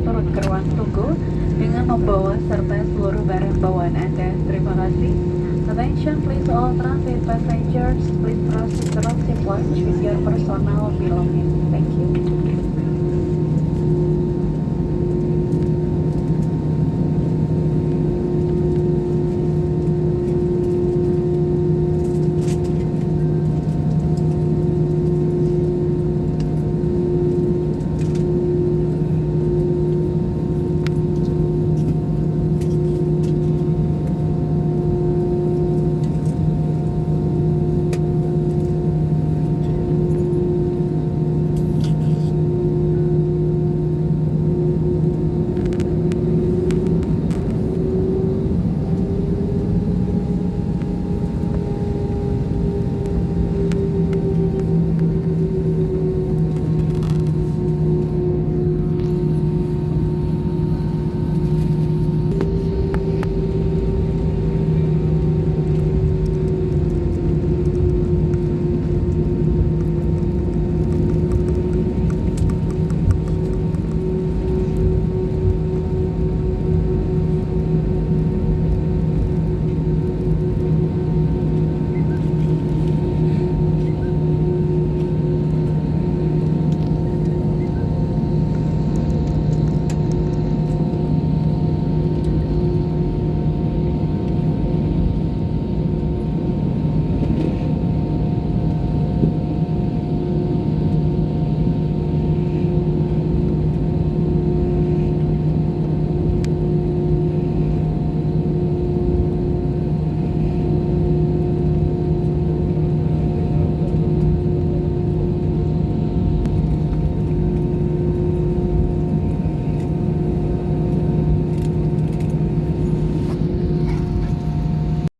turun ke ruang tunggu dengan membawa serta seluruh barang bawaan Anda. Terima kasih. Attention please all transit passengers, please proceed to exit lounge with your personal belongings. Thank you.